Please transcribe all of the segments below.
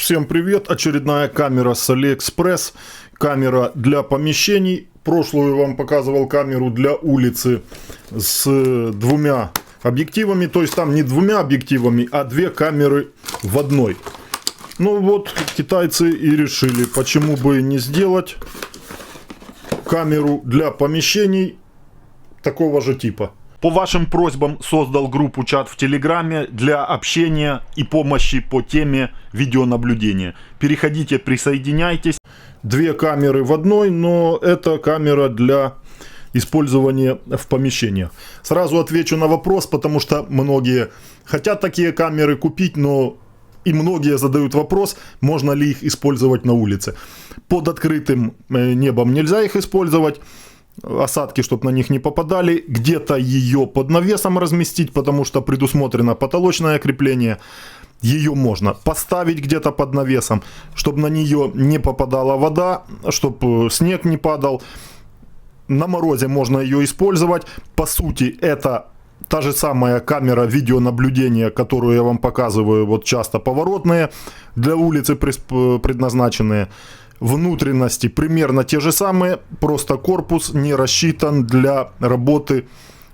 Всем привет! Очередная камера с AliExpress. Камера для помещений. Прошлую вам показывал камеру для улицы с двумя объективами. То есть там не двумя объективами, а две камеры в одной. Ну вот, китайцы и решили, почему бы не сделать камеру для помещений такого же типа. По вашим просьбам создал группу чат в Телеграме для общения и помощи по теме видеонаблюдения. Переходите, присоединяйтесь. Две камеры в одной, но это камера для использования в помещениях. Сразу отвечу на вопрос, потому что многие хотят такие камеры купить, но и многие задают вопрос, можно ли их использовать на улице. Под открытым небом нельзя их использовать. Осадки, чтобы на них не попадали, где-то ее под навесом разместить, потому что предусмотрено потолочное крепление. Ее можно поставить где-то под навесом, чтобы на нее не попадала вода, чтобы снег не падал. На морозе можно ее использовать. По сути, это та же самая камера видеонаблюдения, которую я вам показываю, вот часто поворотные, для улицы предназначенные. Внутренности примерно те же самые, просто корпус не рассчитан для работы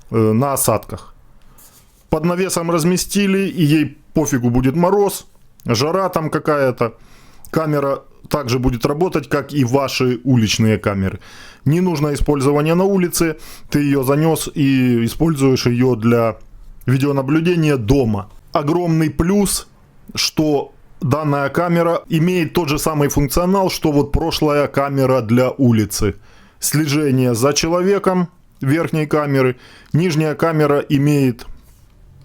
на осадках. Под навесом разместили, и ей пофигу, будет мороз, жара там какая-то. Камера также будет работать, как и ваши уличные камеры. Не нужно использование на улице, ты ее занес и используешь ее для видеонаблюдения дома. Огромный плюс, что данная камера имеет тот же самый функционал, что вот прошлая камера для улицы. Слежение за человеком верхней камеры. Нижняя камера имеет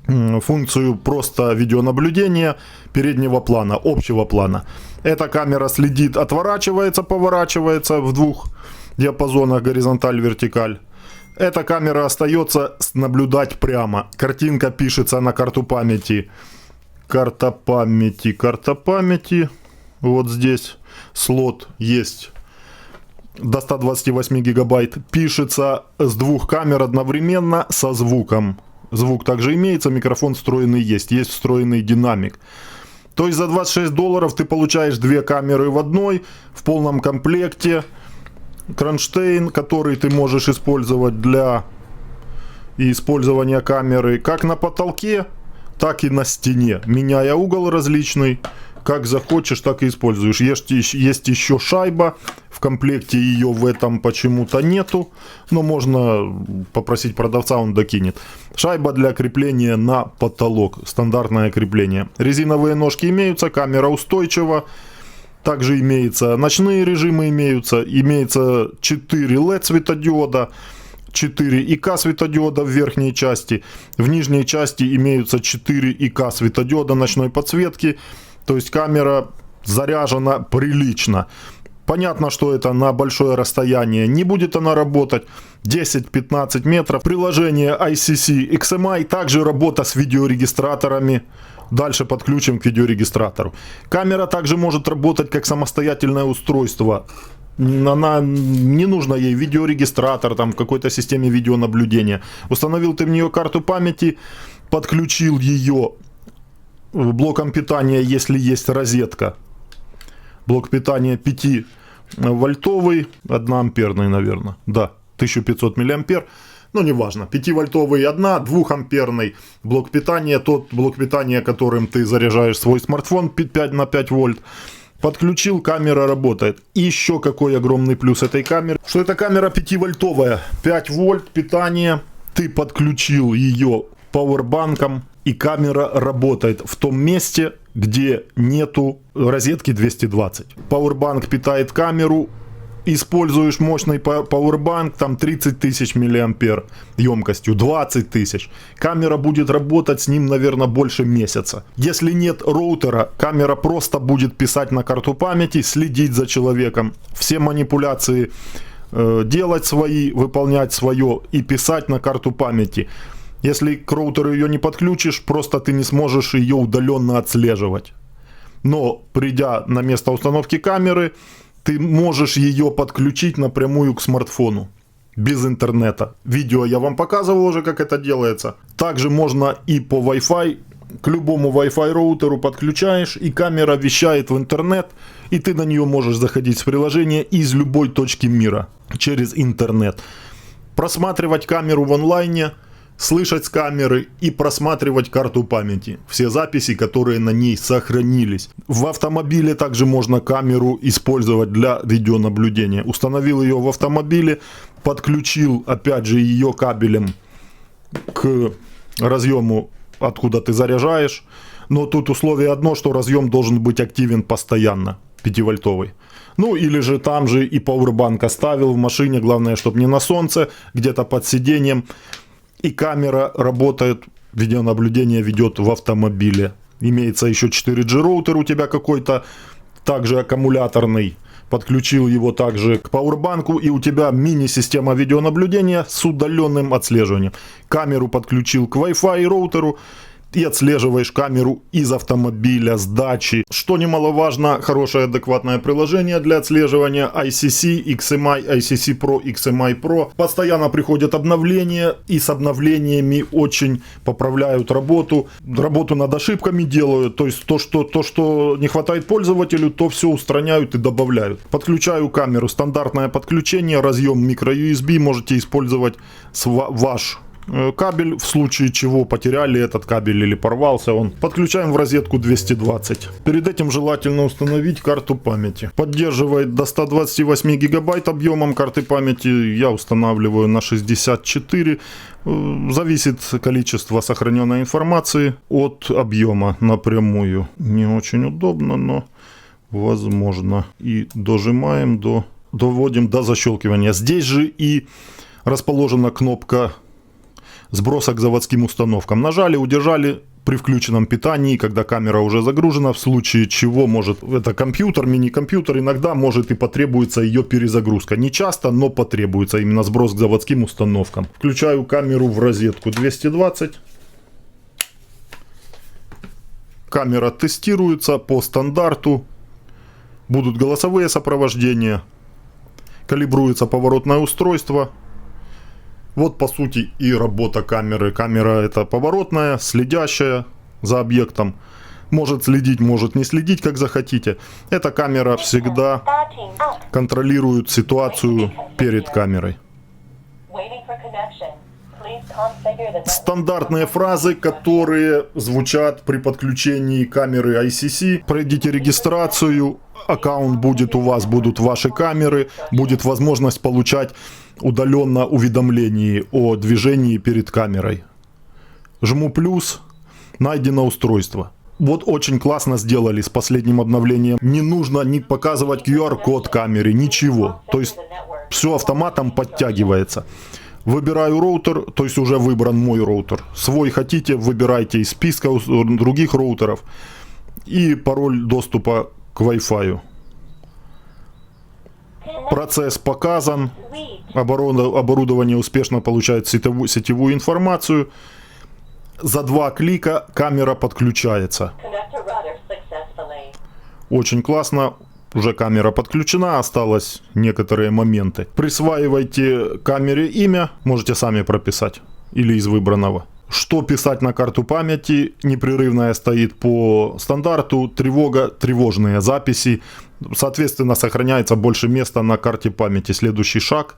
функцию просто видеонаблюдения переднего плана, общего плана. Эта камера следит, отворачивается, поворачивается в двух диапазонах, горизонталь-вертикаль. Эта камера остается наблюдать прямо. Картинка пишется на карту памяти. Карта памяти, вот здесь слот есть до 128 гигабайт, пишется с двух камер одновременно со звуком. Звук также имеется, микрофон встроенный есть встроенный динамик. То есть за $26 ты получаешь две камеры в одной, в полном комплекте, кронштейн, который ты можешь использовать для использования камеры как на потолке, так и на стене, меняя угол различный, как захочешь, так и используешь. Есть еще шайба, в комплекте ее в этом почему-то нету, но можно попросить продавца, он докинет. Шайба для крепления на потолок, стандартное крепление. Резиновые ножки имеются, камера устойчива, также имеются ночные режимы, имеется 4 LED светодиода, 4 ИК светодиода в верхней части, в нижней части имеются 4 ИК светодиода ночной подсветки, то есть камера заряжена прилично. Понятно, что это на большое расстояние не будет она работать, 10-15 метров. Приложение ICC XMI, также работа с видеорегистраторами. Дальше подключим к видеорегистратору. Камера также может работать как самостоятельное устройство. Она, не нужно ей видеорегистратор там в какой-то системе видеонаблюдения. Установил ты в нее карту памяти, подключил ее блоком питания, если есть розетка. Блок питания 5 вольтовый, 1 амперный, наверное. Да, 1500 миллиампер. Ну, неважно, 5-вольтовый 1, 2-амперный блок питания. Тот блок питания, которым ты заряжаешь свой смартфон 5 на 5 вольт. Подключил, камера работает. И еще какой огромный плюс этой камеры, что эта камера 5-вольтовая. 5 вольт питание. Ты подключил ее пауэрбанком, и камера работает в том месте, где нету розетки 220. Пауэрбанк питает камеру. Используешь мощный пауэрбанк, там 30 тысяч миллиампер емкостью, 20 тысяч. Камера будет работать с ним, наверное, больше месяца. Если нет роутера, камера просто будет писать на карту памяти, следить за человеком. Все манипуляции делать свои, выполнять свое и писать на карту памяти. Если к роутеру ее не подключишь, просто ты не сможешь ее удаленно отслеживать. Но придя на место установки камеры, ты можешь ее подключить напрямую к смартфону, без интернета. Видео я вам показывал уже, как это делается. Также можно и по Wi-Fi к любому Wi-Fi роутеру подключаешь, и камера вещает в интернет, и ты на нее можешь заходить с приложения из любой точки мира через интернет. Просматривать камеру в онлайне, слышать с камеры и просматривать карту памяти. Все записи, которые на ней сохранились. В автомобиле также можно камеру использовать для видеонаблюдения. Установил ее в автомобиле, подключил опять же ее кабелем к разъему, откуда ты заряжаешь. Но тут условие одно, что разъем должен быть активен постоянно, 5-вольтовый. Ну или же там же и пауэрбанк оставил в машине, главное, чтобы не на солнце, где-то под сиденьем. И камера работает, видеонаблюдение ведет в автомобиле. Имеется еще 4G роутер у тебя какой-то, также аккумуляторный. Подключил его также к пауэрбанку, и у тебя мини-система видеонаблюдения с удаленным отслеживанием. Камеру подключил к Wi-Fi роутеру и отслеживаешь камеру из автомобиля, с дачи. Что немаловажно, хорошее адекватное приложение для отслеживания ICC, XMI, ICC Pro, XMI Pro. Постоянно приходят обновления, и с обновлениями очень поправляют работу. Работу над ошибками делают, то есть то, что не хватает пользователю, то все устраняют и добавляют. Подключаю камеру, стандартное подключение, разъем micro-USB, можете использовать ваш кабель, в случае чего потеряли этот кабель или порвался он. Подключаем в розетку 220. Перед этим желательно установить карту памяти. Поддерживает до 128 гигабайт объемом карты памяти. Я устанавливаю на 64. Зависит количество сохраненной информации от объема напрямую. Не очень удобно, но возможно. И дожимаем, доводим до защелкивания. Здесь же и расположена кнопка сброса к заводским установкам. Нажали, удержали при включенном питании, когда камера уже загружена, в случае чего может, это компьютер, мини-компьютер, иногда может и потребуется ее перезагрузка. Не часто, но потребуется именно сброс к заводским установкам. Включаю камеру в розетку 220. Камера тестируется по стандарту. Будут голосовые сопровождения. Калибруется поворотное устройство. Вот по сути и работа камеры. Камера это поворотная, следящая за объектом. Может следить, может не следить, как захотите. Эта камера всегда контролирует ситуацию перед камерой. Стандартные фразы, которые звучат при подключении камеры ICC. Пройдите регистрацию, аккаунт будет у вас, будут ваши камеры, будет возможность получать удаленно уведомления о движении перед камерой. Жму плюс, найдено устройство. Вот очень классно сделали с последним обновлением. Не нужно ни показывать QR-код камеры, ничего. То есть все автоматом подтягивается. Выбираю роутер, то есть уже выбран мой роутер. Свой хотите, выбирайте из списка других роутеров. И пароль доступа к Wi-Fi. Процесс показан. Оборудование успешно получает сетевую информацию. За 2 клика камера подключается. Очень классно. Уже камера подключена, осталось некоторые моменты. Присваивайте камере имя, можете сами прописать или из выбранного. Что писать на карту памяти? Непрерывная стоит по стандарту, тревога, тревожные записи. Соответственно, сохраняется больше места на карте памяти. Следующий шаг.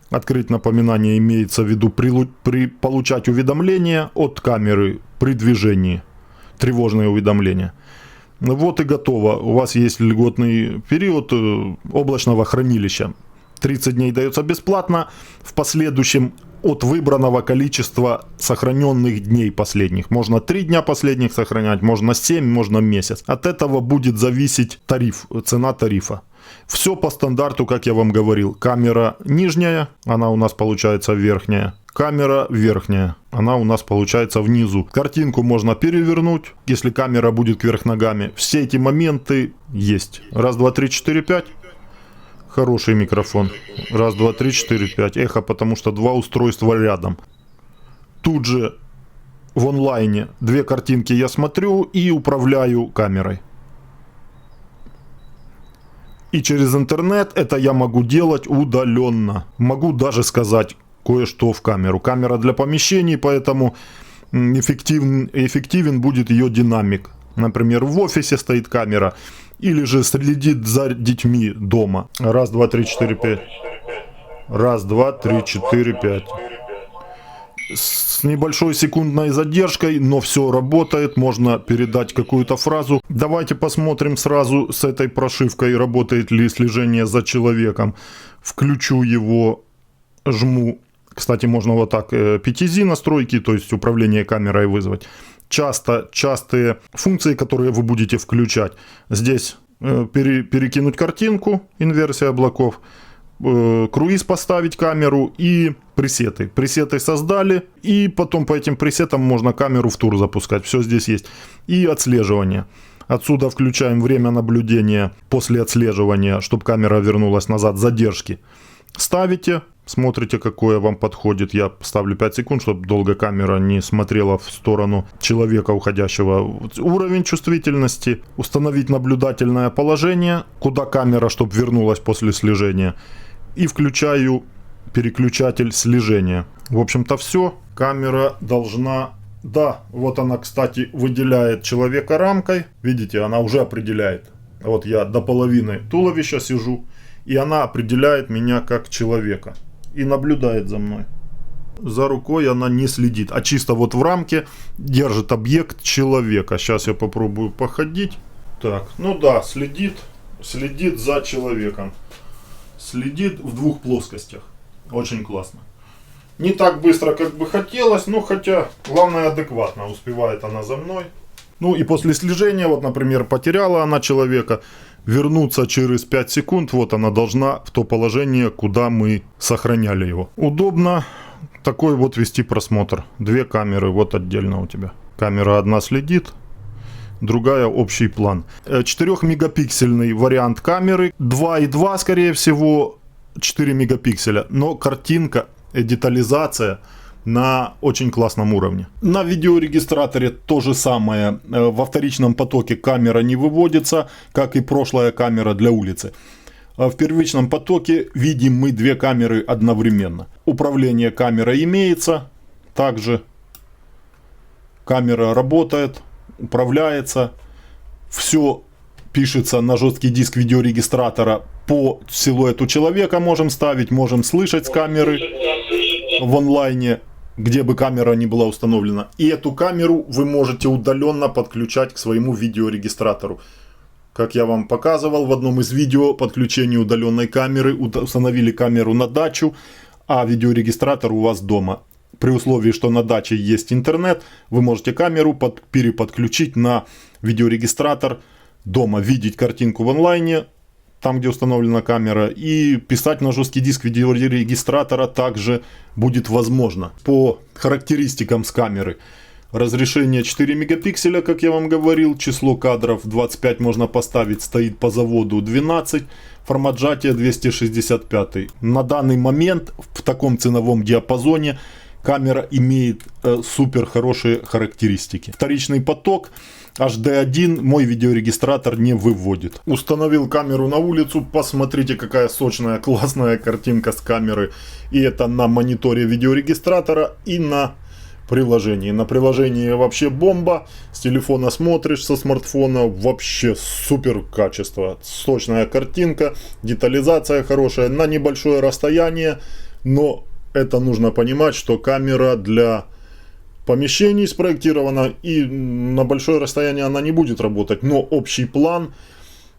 Открыть напоминание имеется в виду получать уведомления от камеры при движении. Тревожные уведомления. Вот и готово. У вас есть льготный период облачного хранилища. 30 дней дается бесплатно. В последующем от выбранного количества сохраненных дней последних. Можно 3 дня последних сохранять, можно 7, можно месяц. От этого будет зависеть тариф, цена тарифа. Все по стандарту, как я вам говорил. Камера нижняя, она у нас получается верхняя. Камера верхняя, она у нас получается внизу. Картинку можно перевернуть, если камера будет кверх ногами. Все эти моменты есть. 1, 2, 3, 4, 5. Хороший микрофон. 1, 2, 3, 4, 5. Эхо, потому что 2 устройства рядом. Тут же в онлайне 2 картинки я смотрю и управляю камерой. И через интернет это я могу делать удаленно. Могу даже сказать кое-что в камеру. Камера для помещений, поэтому эффективен будет ее динамик. Например, в офисе стоит камера, или же следит за детьми дома. Раз, два, три, четыре, пять. Раз, два, три, четыре, пять. С небольшой секундной задержкой, но все работает, можно передать какую-то фразу. Давайте посмотрим сразу с этой прошивкой, работает ли слежение за человеком. Включу его, жму. Кстати, можно вот так PTZ настройки, то есть управление камерой вызвать. Частые функции, которые вы будете включать. Здесь перекинуть картинку, инверсия облаков. Круиз поставить камеру и пресеты. Пресеты создали, и потом по этим пресетам можно камеру в тур запускать. Все здесь есть. И отслеживание. Отсюда включаем время наблюдения после отслеживания, чтобы камера вернулась назад, задержки. Ставите, смотрите, какое вам подходит. Я ставлю 5 секунд, чтобы долго камера не смотрела в сторону человека уходящего. Уровень чувствительности. Установить наблюдательное положение, куда камера, чтобы вернулась после слежения. И включаю переключатель слежения. В общем-то все. Камера должна... Да, вот она, кстати, выделяет человека рамкой. Видите, она уже определяет. Вот я до половины туловища сижу. И она определяет меня как человека. И наблюдает за мной. За рукой она не следит. А чисто вот в рамке держит объект человека. Сейчас я попробую походить. Так, ну да, следит за человеком. Следит в двух плоскостях. Очень классно. Не так быстро, как бы хотелось, но хотя, главное, адекватно успевает она за мной. Ну и после слежения, вот, например, потеряла она человека, вернуться через 5 секунд, вот она должна в то положение, куда мы сохраняли его. Удобно такой вот вести просмотр. Две камеры вот отдельно у тебя. Камера одна следит, другая общий план. 4-мегапиксельный вариант камеры, 2,2 скорее всего, 4 мегапикселя, но картинка, детализация на очень классном уровне. На видеорегистраторе то же самое. Во вторичном потоке камера не выводится, как и прошлая камера для улицы. В первичном потоке видим мы две камеры одновременно. Управление камерой имеется, также камера работает, управляется. Все пишется на жесткий диск видеорегистратора. По силуэту человека можем ставить, можем слышать с камеры в онлайне, где бы камера ни была установлена. И эту камеру вы можете удаленно подключать к своему видеорегистратору. Как я вам показывал в одном из видео, подключение удаленной камеры, установили камеру на дачу, а видеорегистратор у вас дома. При условии, что на даче есть интернет, вы можете камеру переподключить на видеорегистратор дома, видеть картинку в онлайне, там, где установлена камера, и писать на жесткий диск видеорегистратора также будет возможно. По характеристикам с камеры. Разрешение 4 мегапикселя, как я вам говорил, число кадров 25 можно поставить, стоит по заводу 12, формат сжатия 265. На данный момент в таком ценовом диапазоне камера имеет супер хорошие характеристики. Вторичный поток HD1 мой видеорегистратор не выводит. Установил камеру на улицу, посмотрите, какая сочная, классная картинка с камеры. И это на мониторе видеорегистратора и на приложении. На приложении вообще бомба. С телефона смотришь, со смартфона вообще супер качество. Сочная картинка, детализация хорошая на небольшое расстояние, но это нужно понимать, что камера для помещений спроектирована, и на большое расстояние она не будет работать, но общий план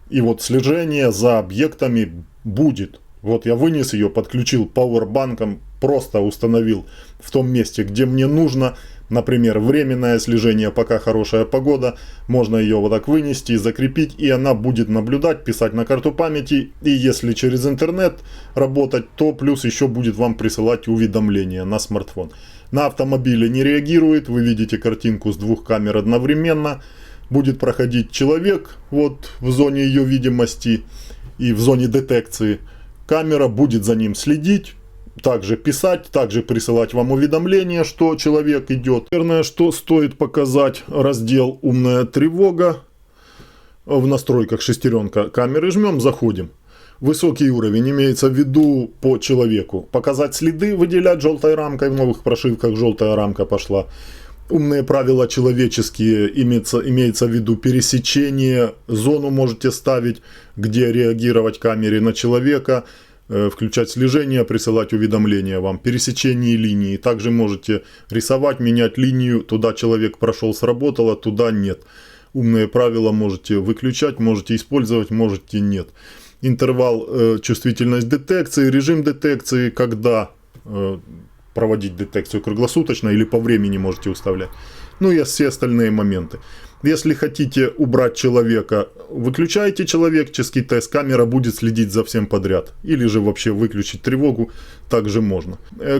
и вот слежение за объектами будет. Вот я вынес ее, подключил пауэрбанком, просто установил в том месте, где мне нужно. Например, временное слежение, пока хорошая погода, можно ее вот так вынести, закрепить, и она будет наблюдать, писать на карту памяти. И если через интернет работать, то плюс еще будет вам присылать уведомления на смартфон. На автомобиле не реагирует, вы видите картинку с двух камер одновременно. Будет проходить человек вот в зоне ее видимости и в зоне детекции. Камера будет за ним следить. Также писать, также присылать вам уведомления, что человек идет. Наверное, что стоит показать раздел «Умная тревога». В настройках шестеренка камеры жмем, заходим. Высокий уровень имеется в виду по человеку. Показать следы, выделять желтой рамкой, в новых прошивках желтая рамка пошла. Умные правила человеческие, имеется в виду пересечение, зону можете ставить, где реагировать камере на человека, включать слежение, присылать уведомления вам, пересечение линии. Также можете рисовать, менять линию, туда человек прошел, сработало, туда нет. Умные правила можете выключать, можете использовать, можете нет. Интервал, чувствительность детекции, режим детекции, когда проводить детекцию круглосуточно или по времени можете выставлять. Ну и все остальные моменты. Если хотите убрать человека, выключаете человеческий тест, камера будет следить за всем подряд. Или же вообще выключить тревогу, также можно.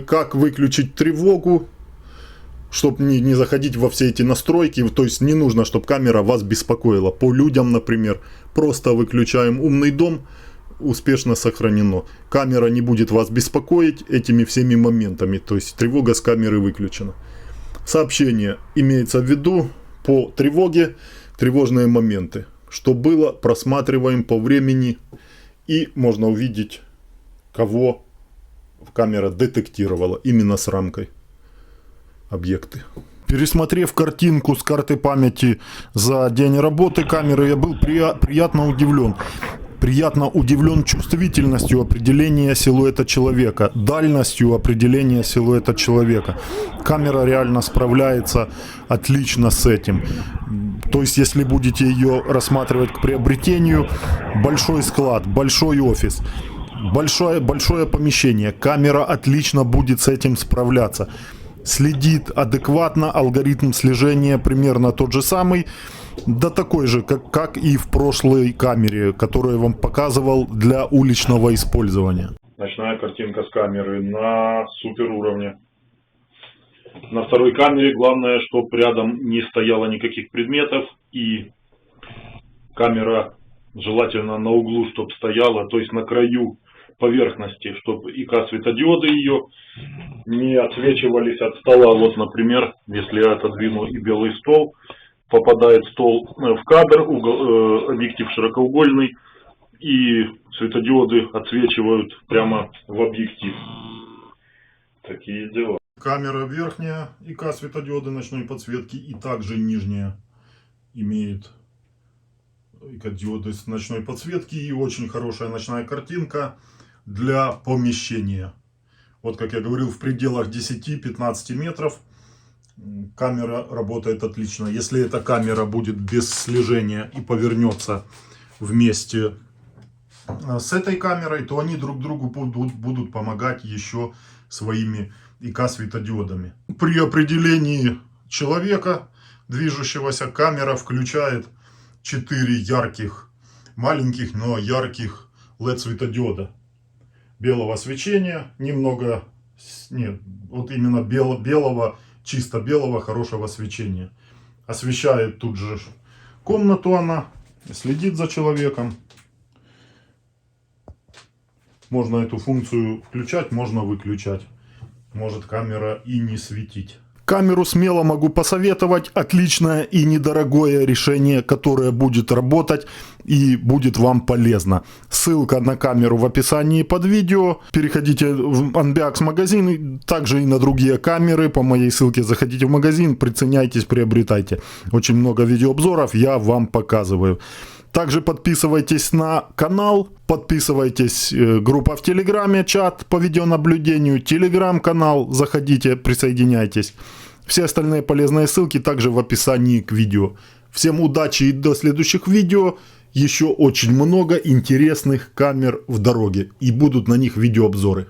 Как выключить тревогу, чтобы не заходить во все эти настройки, то есть не нужно, чтобы камера вас беспокоила. По людям, например, просто выключаем умный дом, успешно сохранено. Камера не будет вас беспокоить этими всеми моментами, то есть тревога с камеры выключена. Сообщение имеется в виду по тревоге, тревожные моменты. Что было, просматриваем по времени и можно увидеть, кого камера детектировала именно с рамкой объекты. Пересмотрев картинку с карты памяти за день работы камеры, я был приятно удивлен. Приятно удивлен чувствительностью определения силуэта человека, дальностью определения силуэта человека. Камера реально справляется отлично с этим. То есть, если будете ее рассматривать к приобретению, большой склад, большой офис, большое помещение, камера отлично будет с этим справляться. Следит адекватно, алгоритм слежения примерно тот же самый, да такой же, как и в прошлой камере, которую я вам показывал для уличного использования. Ночная картинка с камеры на супер уровне. На второй камере главное, чтобы рядом не стояло никаких предметов, и камера желательно на углу, чтобы стояла, то есть на краю поверхности, чтобы ИК-светодиоды ее не отсвечивались от стола. Вот, например, если я отодвину и белый стол, попадает стол в кадр, объектив широкоугольный, и светодиоды отсвечивают прямо в объектив. Такие дела. Камера верхняя, ИК-светодиоды ночной подсветки, и также нижняя имеет ИК-диоды с ночной подсветки, и очень хорошая ночная картинка для помещения. Вот, как я говорил, в пределах 10-15 метров камера работает отлично. Если эта камера будет без слежения и повернется вместе с этой камерой, то они друг другу будут помогать еще своими ИК-светодиодами. При определении человека, движущегося, камера включает 4 ярких, маленьких, но ярких LED-светодиода. Белого свечения, немного, нет, вот именно белого, чисто белого, хорошего свечения. Освещает тут же комнату она, следит за человеком. Можно эту функцию включать, можно выключать. Может камера и не светить. Камеру смело могу посоветовать. Отличное и недорогое решение, которое будет работать и будет вам полезно. Ссылка на камеру в описании под видео. Переходите в Unbiax магазин, также и на другие камеры. По моей ссылке заходите в магазин, приценяйтесь, приобретайте. Очень много видеообзоров я вам показываю. Также подписывайтесь на канал, подписывайтесь, группа в Телеграме, чат по видеонаблюдению, Телеграм-канал, заходите, присоединяйтесь. Все остальные полезные ссылки также в описании к видео. Всем удачи и до следующих видео. Еще очень много интересных камер в дороге, и будут на них видеообзоры.